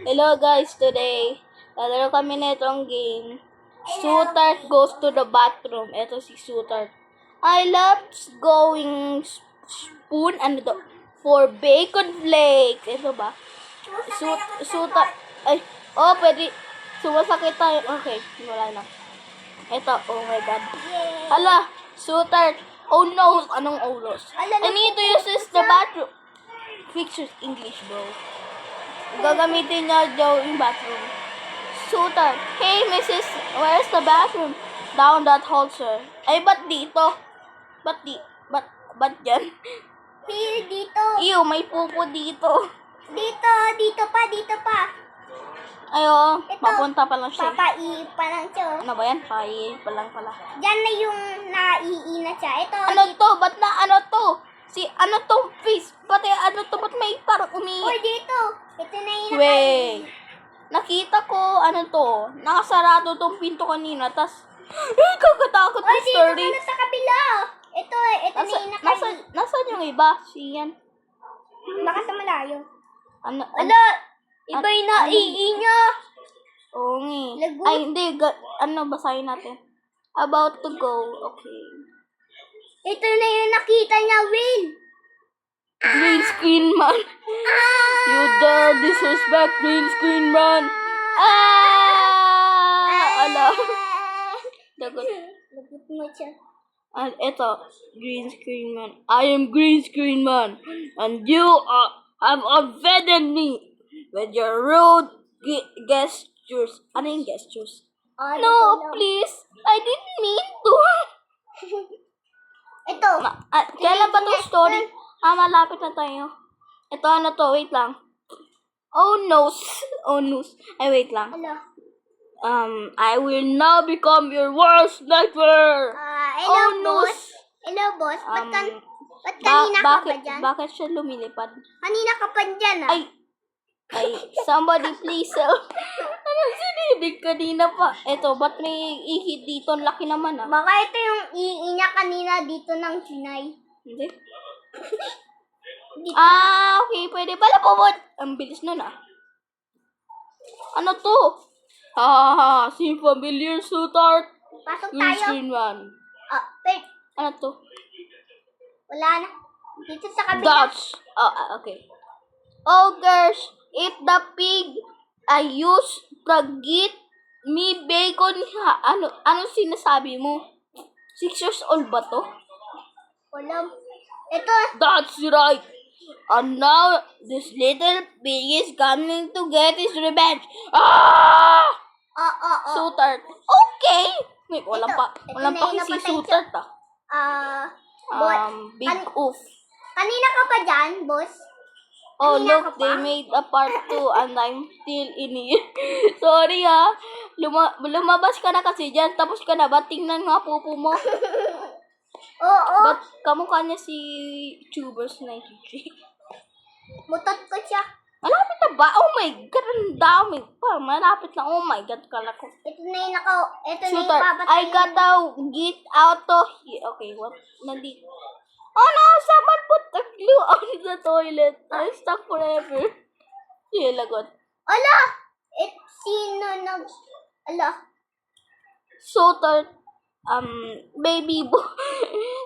Hello guys, today lalaro kami nitong game. Sutart goes to the bathroom. Ito si Sutart. I love going spoon for bacon flakes. Ito ba? Sutart. Ay, oh, pwede. Sumasakit tayo. Okay, wala na. Ito, oh my god. Hala, Sutart. Oh no, anong olos? I need to use the bathroom. Fix your English, bro. Gagamitin niya daw yung bathroom. Sutart, hey Mrs. Where's the bathroom? Down that hall, sir. Ay, ba't dito? Ba't dyan? Here, dito. Ew, may pupo dito. Dito pa. Ayo, Ito, papunta pa lang siya. Papai pa lang siya. Ano ba yan? Pai pa lang pala. Diyan na yung naiina siya. Ito. Ano to? Ba't na ano to? Ano tong face? Pati ano to? Ba't may parang Uy, dito. Ito na yung Wait. Nakita ko, ano to? Nakasarado tong pinto kanina. Tas, kakatakot Uy, na dito story. ka na sa kabila. Ito na yung Nasaan yung iba? Siyan. Baka sa malayo. Ano? Iba yung naiina. Oo nga. Lagot. Ay, hindi. Basahin natin. About to go. Okay. Ito na yung nakita niya, Will. Green screen man. You dare disrespect green screen man. Ala. Lagot. Lagot mo siya. And ito, green screen man. I am green screen man. And you have offended me with your rude gestures. Ano yung gestures? No, please. I didn't mean to. Ito. Kailan ba itong story? Malapit na tayo. Ito, ano to? Wait lang. Oh, no. Oh, no. Ay, wait lang. Hello. I will now become your worst nightmare. Hello, no. boss. Hello, boss. Ba't kanina ka pa dyan? Bakit siya lumilipad? Kanina ka pa dyan, ah. Ay, somebody please help. Ano sinibig kanina pa? Eto, ba't may ihid dito? Ang laki naman, ah. Baka ito yung iinya kanina dito ng Sinay. Hindi? Okay. Pwede pala pumot. Ang bilis nun, ah. Ano to? Si familiar Sutart. Pasok Green tayo. screen man. Wait. Ano to? Wala na. Dito sa kabila. Dutch. Okay. Oh, girls, eat the pig. I used to get me bacon. Ano sinasabi mo? 6 years old ba to? Wala. Ito. That's right. And now, this little pig is coming to get his revenge. Sutart. Okay. Wait, walang na pa yung si napatay Sutart, Big oof. Kanina ka pa dyan, boss? Oh, Kanina look, ka pa? they made a part 2 and I'm still in here. Sorry, ha. Lumabas ka na kasi dyan. Tapos ka na ba? Tingnan nga pupo mo. Oo. Ba't kamukha niya si Tubers 93? Mutot ko siya. Malapit na ba? Oh my God, ang dami pa. Malapit na. Oh my God, kala ko. Ito na yung ito na yung Sutart, papatay. I gotta get out of here. Okay, what? Nandito. Oh no, someone put the glue on the toilet. I'm stuck forever. Yeah, lagot. Ala! Sino Ala. Sutart, baby boy.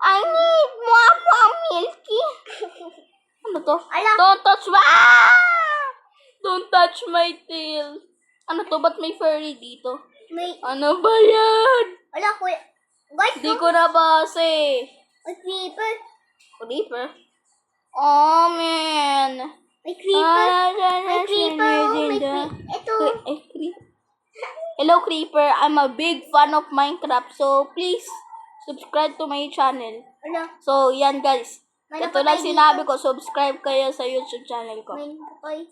I need more milky. Ano to? Ala. Don't touch Don't touch my tail. Ano to? Ba't may furry dito? Ano ba yan? Ala, kuya. Guys, Di ko nabasa eh. creeper. Creeper? Oh, man. May creeper. May creeper. Ito. Hello, Creeper. I'm a big fan of Minecraft. So, please, subscribe to my channel. Ala. So, yan guys. May Ito lang napatay sinabi dito. ko. Subscribe kayo sa YouTube channel ko. May napatay.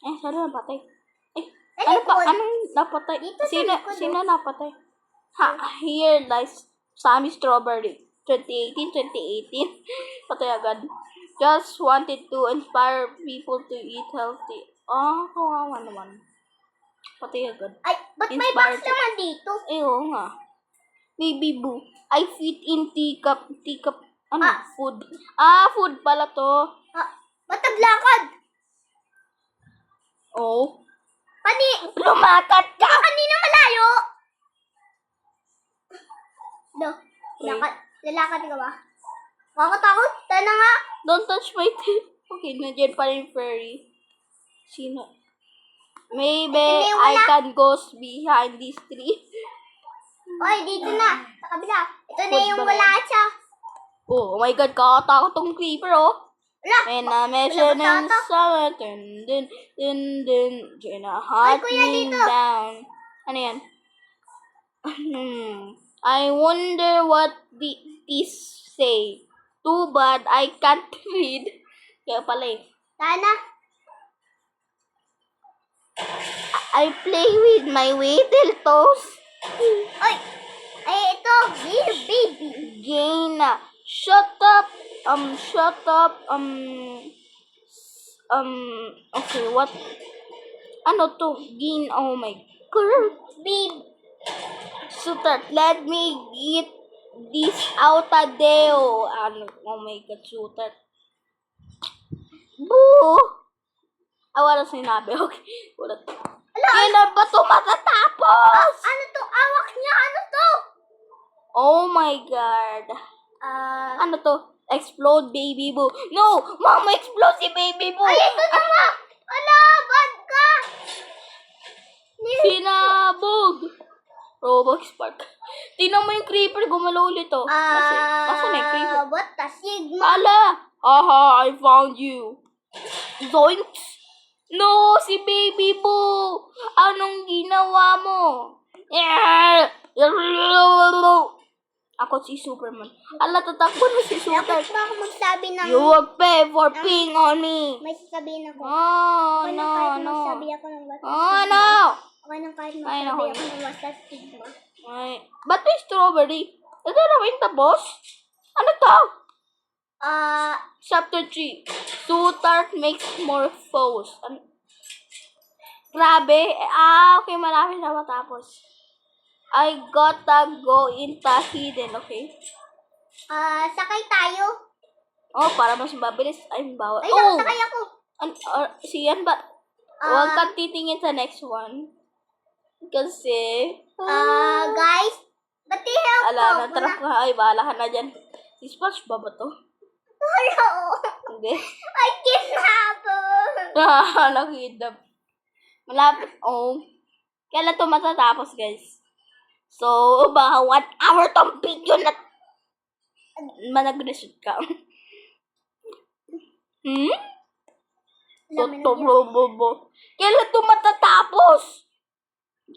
Sana napatay. Sa Ano pa? likod. Anong napatay? Dito sa likod, Sino napatay? Here lies Sammy Strawberry. 2018. Patay agad. Just wanted to inspire people to eat healthy. Kawawa naman. Patay agad. Ay, ba't may Inspired box naman dito? Oo nga. Baby boo. I fit in teacup. Food. Food pala to. Ba't naglakad? Oh. Lumakat ka! Kanina malayo! No, Wait. lalakad ka ba? Takot. Tara na nga. Don't touch my tail. Okay, nandiyan pa rin fairy. Sino? Maybe Ito na yung I wala. can go behind this tree. Oy, dito na. Sa kabila. Ito na Food yung ba wala siya. Oh my god, kakatakot tong creeper, oh. Wala. And a mission wala in ba summer, dun, gonna hunt kuya, me dito. down. Ano yan? I wonder what these say. Too bad I can't read. Kaya pala eh. Tara na. I play with my little toes. Oy. Ay, ito. Little baby. Gaina. Shut up. Okay, what? Ano to? Gain, oh my god. Babe. Sutat, let me get this out of there. Ano, oh my god, Sutat. Boo! Wala sinabi. Okay. Wala. Kailan ba ito matatapos? Ano to? Awak niya. Ano to? Oh my god. Ano to? Explode baby boo. No! Mama, explode si baby boo! Ay, ito na nga. Ala, bad ka. Sinabog! Roblox Park. Tingnan mo yung creeper, gumalaw ulit oh. Kasi na yung creeper. What the sigma? Ala! Aha, I found you. Zoinks! No, si baby boo! Anong ginawa mo? Ako si Superman. Ala, tatakbo na si Dapat Superman. ba ako magsabi ng... You will pay for peeing on me. May sasabihin ako. Oh, Okay na no, kahit no. magsabi ako ng basta Oh, no. Okay na kahit Ay, magsabi naku. ako ng basta stigma. Ay, ba't may strawberry? Ito na rin tapos? Ano to? Chapter 3. Sutart makes more foes. Grabe. Okay, marami na matapos. I gotta go into hidden, okay? Sakay tayo. Oh, para mas mabilis. Ay, bawal. Ay, Oh! sakay ako. Siyan ba? Huwag kang titingin sa next one. Kasi... Guys, ba't i-help Ala, ko? natrap ka. Ay, bahala ka na dyan. Si SpongeBob ba to? Hello. Hindi. I kidnap. Nakidnap. Malapit. Oh. Kailan to matatapos, guys? So, baka 1 hour tong video na manag-reshoot ka. Totorobobo. Kailan to matatapos?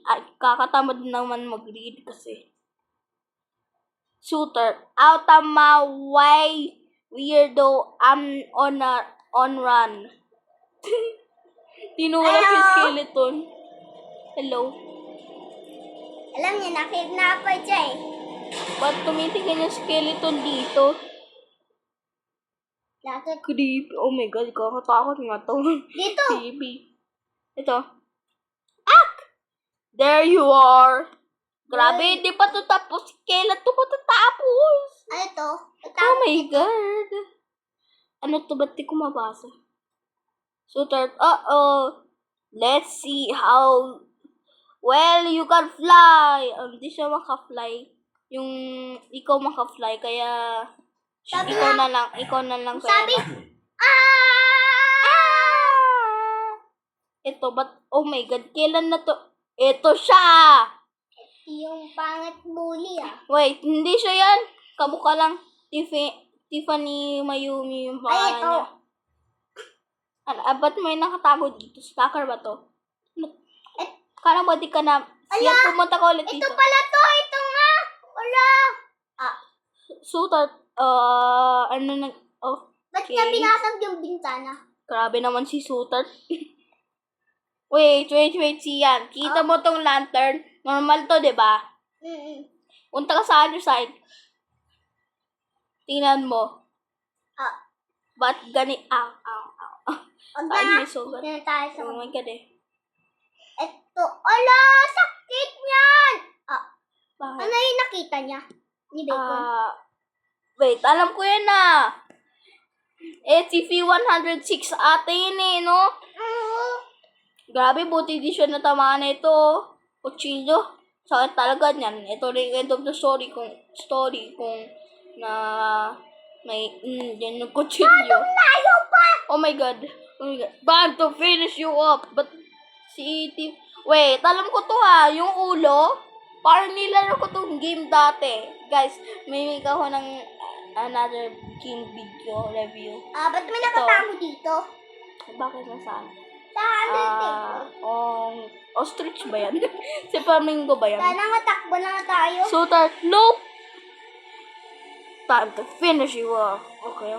Ay, kakatamad naman mag-read kasi. Shooter. Out of my way, weirdo. I'm on run. Tinulak si skeleton. Hello. Alam niya, nakidnapper siya eh. Ba't tumitingin yung skeleton dito? Bakit? Creepy. Oh my god, kakatakot nga to. Dito. Creepy. Ito. Ah! There you are. Grabe, hindi pa to tapos. Kailan to matatapos? Ano to? Oh my god. Ano to? Ba't di ko mabasa? So, let's see how well you can fly. Hindi siya maka-fly. Yung ikaw maka-fly, kaya Sabi ikaw na lang. Sabi, Ito, oh my god, kailan na to? Ito siya! yung pangit bully Wait, hindi siya yan. Kamukha lang. Tiffany Mayumi yung Ay, pangalan ito. niya. Ba't may nakatago dito? Stalker ba to? Kala mo di ka na... Yan, pumunta ka ulit Ito dito. pala to. Ito nga. Wala. Sutat, ano na... Oh, Ba't niya binasag yung bintana? grabe naman si Sutat. wait, siyan. Kita mo tong lantern. Normal to, di ba? Punta ka sa other side. Tingnan mo. Ba't gani... Ow. Huwag Saan na. may sugat? Hindi na tayo sa... Oh my god eh. Ito. Ala, sakit niyan. Bakit? Ano yung nakita niya? Ni Bacon? Wait, alam ko yan na. SCP-106 ata yun eh, no? Grabe, buti di siya natamaan na ito. Kutsilyo. Sakit talaga niyan. Ito rin yung end of the story kung na may yan yung kutsilyo. Layo pa! Oh my god. Oh my god. Time to finish you up. But si Iti... Wait, alam ko to ha. Yung ulo. Parang nilaro ko tong game dati. Guys, may ako ng another game video review. Ba't may nakatamo dito? Bakit nasaan? Sa Undertale. Ostrich ba yan? Si Flamingo ba yan? Sana matakbo na tayo. Suitor, nope! Time to finish you off. Okay.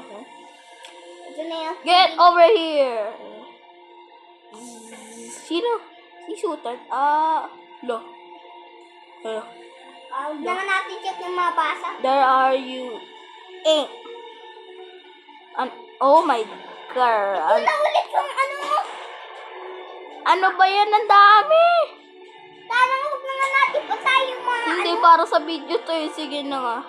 Ito na yun. Get over here! Sino? Si Suitor? Lo. Hello. Huwag naman natin check yung mga basa. There are you. Oh my god. Wala ulit yung ano mo. Ano ba yan? Ang dami! Sana huwag naman natin pa tayo mga Hindi, para sa video to eh. Sige na nga.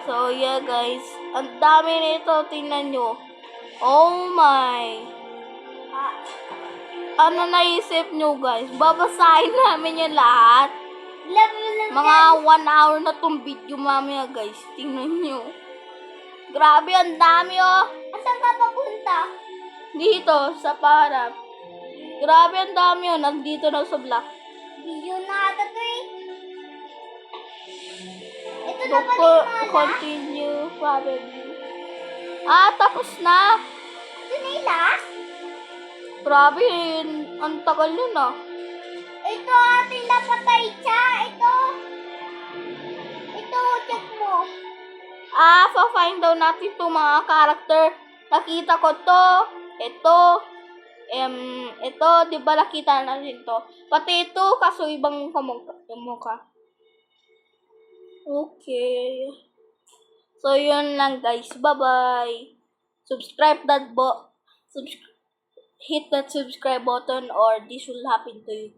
So, yeah guys. Ang dami nito. Tingnan nyo. Oh my. Ano naisip nyo guys? Babasahin namin yung lahat. Mga 1 hour na tong video mamaya guys. Tingnan nyo. Grabe, ang dami oh. Saan ka papunta? Dito, sa parap. Grabe, ang dami oh. Nandito na sa block. Video na ata to eh. Ito na pala yung mala. Continue, probably. Tapos na. Ito na yung last. Grabe, ang tagal nun ah. Ito ating napatay siya. Ito, check mo. Pa-find daw natin itong mga character. Nakita ko to. Ito, di ba nakita natin to? Pati ito, kaso ibang kamukha. Okay. So, yun lang guys. Bye-bye. Hit that subscribe button or this will happen to you.